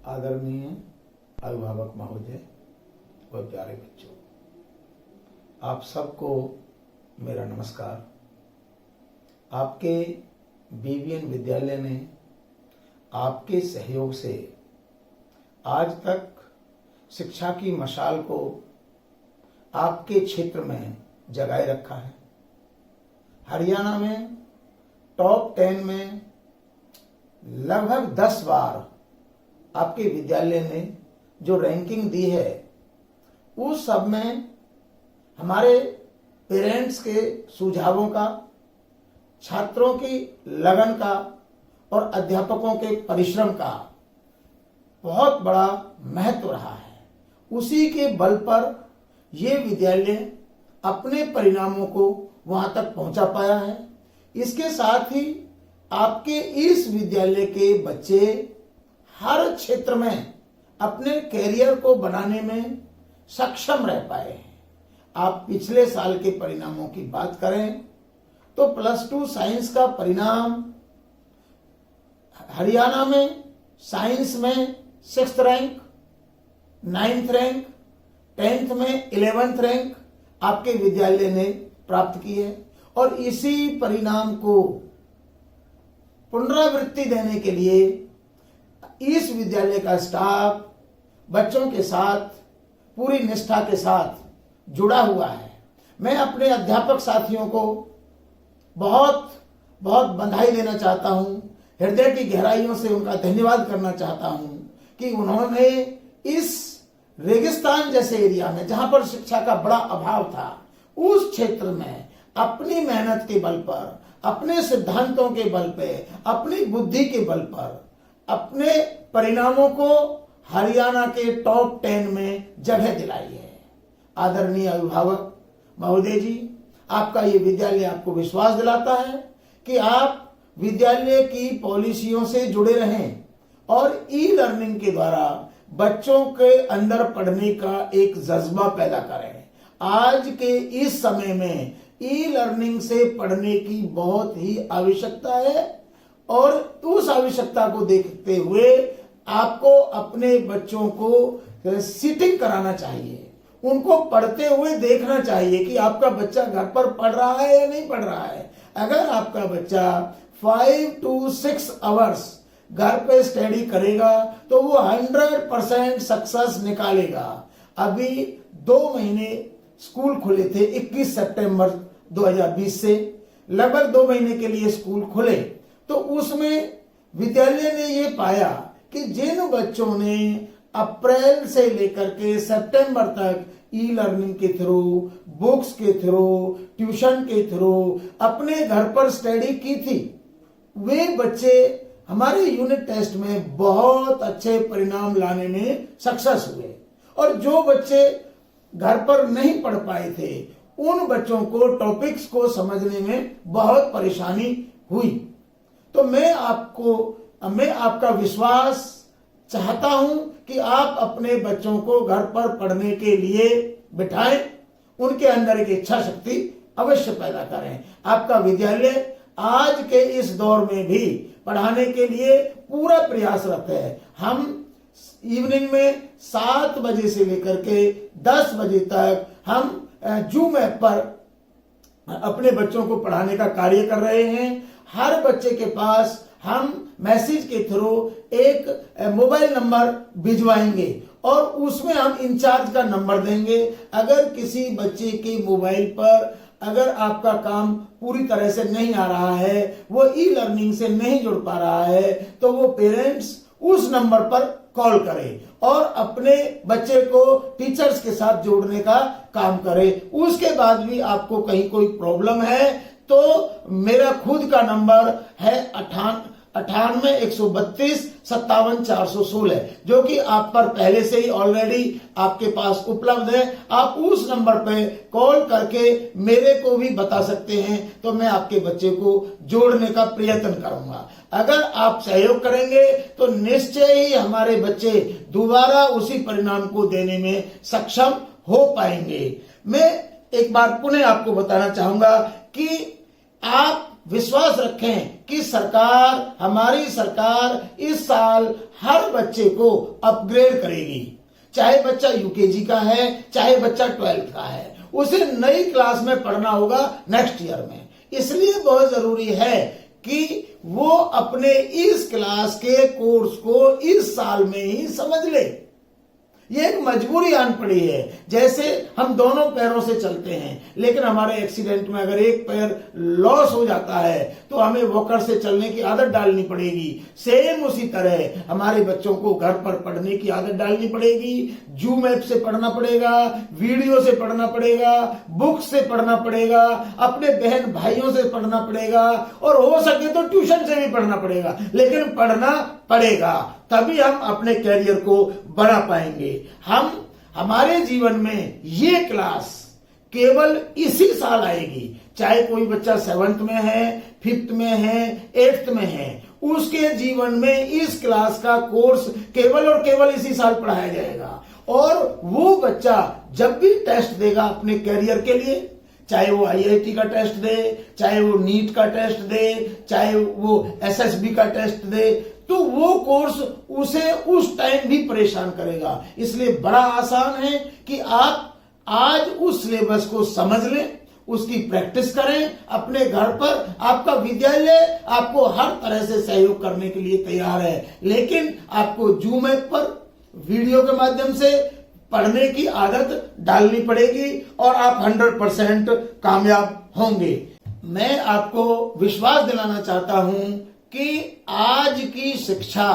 आदरणीय अभिभावक महोदय व प्यारे बच्चों, आप सबको मेरा नमस्कार। आपके बीवीएन विद्यालय ने आपके सहयोग से आज तक शिक्षा की मशाल को आपके क्षेत्र में जगाए रखा है। हरियाणा में टॉप 10 में लगभग 10 बार आपके विद्यालय ने जो रैंकिंग दी है, उस सब में हमारे पेरेंट्स के सुझावों का, छात्रों की लगन का और अध्यापकों के परिश्रम का बहुत बड़ा महत्व रहा है। उसी के बल पर ये विद्यालय अपने परिणामों को वहां तक पहुंचा पाया है। इसके साथ ही आपके इस विद्यालय के बच्चे हर क्षेत्र में अपने कैरियर को बनाने में सक्षम रह पाए हैं। आप पिछले साल के परिणामों की बात करें तो +2 साइंस का परिणाम हरियाणा में साइंस में 6th rank, 9th rank, 10th में 11th रैंक आपके विद्यालय ने प्राप्त की है। और इसी परिणाम को पुनरावृत्ति देने के लिए इस विद्यालय का स्टाफ बच्चों के साथ पूरी निष्ठा के साथ जुड़ा हुआ है। मैं अपने अध्यापक साथियों को बहुत बहुत बधाई देना चाहता हूं, हृदय की गहराइयों से उनका धन्यवाद करना चाहता हूं कि उन्होंने इस रेगिस्तान जैसे एरिया में, जहां पर शिक्षा का बड़ा अभाव था, उस क्षेत्र में अपनी मेहनत के बल पर, अपने सिद्धांतों के बल पे, अपनी बुद्धि के बल पर अपने परिणामों को हरियाणा के टॉप 10 में जगह दिलाई है। आदरणीय अभिभावक महोदय जी, आपका ये विद्यालय आपको विश्वास दिलाता है कि आप विद्यालय की पॉलिसियों से जुड़े रहें और ई लर्निंग के द्वारा बच्चों के अंदर पढ़ने का एक जज्बा पैदा करें। आज के इस समय में ई लर्निंग से पढ़ने की बहुत ही आवश्यकता है और उस आवश्यकता को देखते हुए आपको अपने बच्चों को सिटिंग कराना चाहिए, उनको पढ़ते हुए देखना चाहिए कि आपका बच्चा घर पर पढ़ रहा है या नहीं पढ़ रहा है। अगर आपका बच्चा 5 to 6 आवर्स घर पे स्टडी करेगा तो वो 100% सक्सेस निकालेगा। अभी 2 महीने स्कूल खुले थे, 21 सितंबर 2020 से लगभग 2 महीने के लिए स्कूल खुले, तो उसमें विद्यालय ने ये पाया कि जिन बच्चों ने अप्रैल से लेकर के सितंबर तक ई लर्निंग के थ्रू, बुक्स के थ्रू, ट्यूशन के थ्रू अपने घर पर स्टडी की थी, वे बच्चे हमारे यूनिट टेस्ट में बहुत अच्छे परिणाम लाने में सक्सेस हुए। और जो बच्चे घर पर नहीं पढ़ पाए थे, उन बच्चों को टॉपिक्स को समझने में बहुत परेशानी हुई। तो मैं आपका विश्वास चाहता हूं कि आप अपने बच्चों को घर पर पढ़ने के लिए बिठाएं, उनके अंदर एक इच्छा शक्ति अवश्य पैदा करें। आपका विद्यालय आज के इस दौर में भी पढ़ाने के लिए पूरा प्रयासरत है। हम इवनिंग में 7 बजे से लेकर के 10 बजे तक हम जूम ऐप पर अपने बच्चों को पढ़ाने का कार्य कर रहे हैं। हर बच्चे के पास हम मैसेज के थ्रू एक मोबाइल नंबर भिजवाएंगे और उसमें हम इंचार्ज का नंबर देंगे। अगर किसी बच्चे के मोबाइल पर अगर आपका काम पूरी तरह से नहीं आ रहा है, वो ई लर्निंग से नहीं जुड़ पा रहा है, तो वो पेरेंट्स उस नंबर पर कॉल करें और अपने बच्चे को टीचर्स के साथ जोड़ने का काम करें। उसके बाद भी आपको कहीं कोई प्रॉब्लम है तो मेरा खुद का नंबर है 98 132 57 416, जो कि आप पर पहले से ही ऑलरेडी आपके पास उपलब्ध है। आप उस नंबर पे कॉल करके मेरे को भी बता सकते हैं, तो मैं आपके बच्चे को जोड़ने का प्रयत्न करूंगा। अगर आप सहयोग करेंगे तो निश्चय ही हमारे बच्चे दोबारा उसी परिणाम को देने में सक्षम हो पाएंगे। मैं एक बार पुनः आपको बताना चाहूंगा कि आप विश्वास रखें कि सरकार, हमारी सरकार इस साल हर बच्चे को अपग्रेड करेगी। चाहे बच्चा यूकेजी का है, चाहे बच्चा 12th का है, उसे नई क्लास में पढ़ना होगा नेक्स्ट ईयर में। इसलिए बहुत जरूरी है कि वो अपने इस क्लास के कोर्स को इस साल में ही समझ ले। ये एक मजबूरी आन पड़ी है। जैसे हम दोनों पैरों से चलते हैं, लेकिन हमारे एक्सीडेंट में अगर एक पैर लॉस हो जाता है तो हमें वॉकर से चलने की आदत डालनी पड़ेगी। सेम उसी तरह हमारे बच्चों को घर पर पढ़ने की आदत डालनी पड़ेगी। जूम ऐप से पढ़ना पड़ेगा, वीडियो से पढ़ना पड़ेगा, बुक से पढ़ना पड़ेगा, अपने बहन भाइयों से पढ़ना पड़ेगा, और हो सके तो ट्यूशन से भी पढ़ना पड़ेगा, लेकिन पढ़ना पड़ेगा। तभी हम अपने कैरियर को बना पाएंगे। हमारे जीवन में ये क्लास केवल इसी साल आएगी। चाहे कोई बच्चा 7th में है, 5th में है, 8th में है, उसके जीवन में इस क्लास का कोर्स केवल और केवल इसी साल पढ़ाया जाएगा। और वो बच्चा जब भी टेस्ट देगा अपने कैरियर के लिए, चाहे वो IIT का टेस्ट दे, चाहे वो नीट का टेस्ट दे, चाहे वो SSB का टेस्ट दे, तो वो कोर्स उसे उस टाइम भी परेशान करेगा। इसलिए बड़ा आसान है कि आप आज उस सिलेबस को समझ लें, उसकी प्रैक्टिस करें अपने घर पर। आपका विद्यालय आपको हर तरह से सहयोग करने के लिए तैयार है, लेकिन आपको जूम ऐप पर वीडियो के माध्यम से पढ़ने की आदत डालनी पड़ेगी और आप 100% कामयाब होंगे। मैं आपको विश्वास दिलाना चाहता हूं कि आज की शिक्षा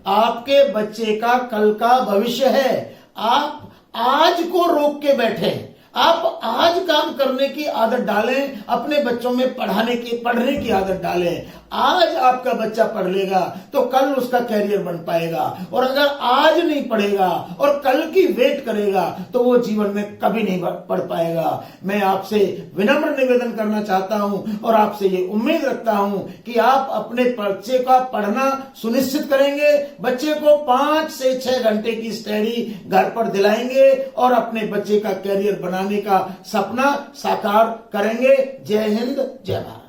आपके बच्चे का कल का भविष्य है। आप आज को रोक के बैठे, आप आज काम करने की आदत डालें, अपने बच्चों में पढ़ने की आदत डालें। आज आपका बच्चा पढ़ लेगा तो कल उसका कैरियर बन पाएगा, और अगर आज नहीं पढ़ेगा और कल की वेट करेगा तो वो जीवन में कभी नहीं पढ़ पाएगा। मैं आपसे विनम्र निवेदन करना चाहता हूं और आपसे ये उम्मीद रखता हूं कि आप अपने बच्चे का पढ़ना सुनिश्चित करेंगे, बच्चे को 5 से 6 घंटे की स्टडी घर पर दिलाएंगे और अपने बच्चे का कैरियर बनाने का सपना साकार करेंगे। जय हिंद, जय भारत।